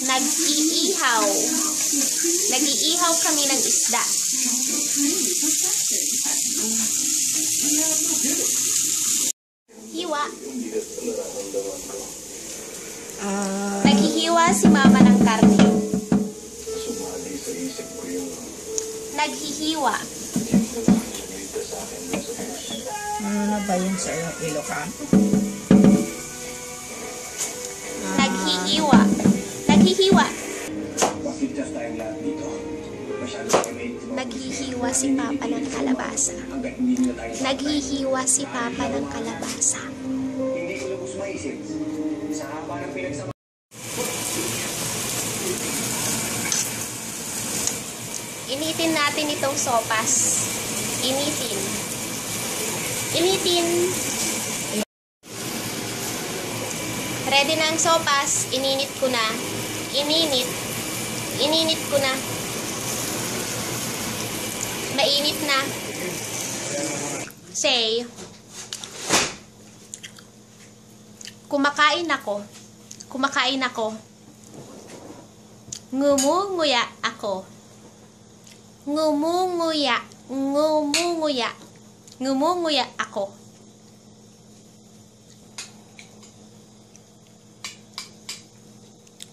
Nag-iihaw. Nag-iihaw kami ng isda. Hiwa. Naghihiwa si mama ng karne. Naghihiwa. Ano ba yun sa Ilocano? Naghihiwa. Naghihiwa. Naghihiwa si papa ng kalabasa. Naghihiwa si papa ng kalabasa. Hindi ko lubos maisip. Sa haba ng pinagsama. Initin natin itong sopas. Initin. Initin. Ready na ang sopas. Ininit ko na. Ininit. Ininit ko na. Mainit na. Say, kumakain ako. Kumakain ako. Ngumunguya ako. Ngumunguya. Ngumunguya. Ngumunguya ako.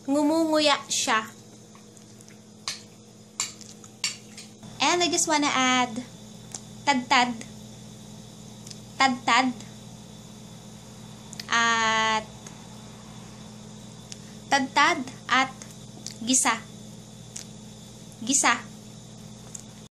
Ngumunguya siya. And I just wanna add Tadtad. Tadtad. At Tadtad at Gisa. Gisa.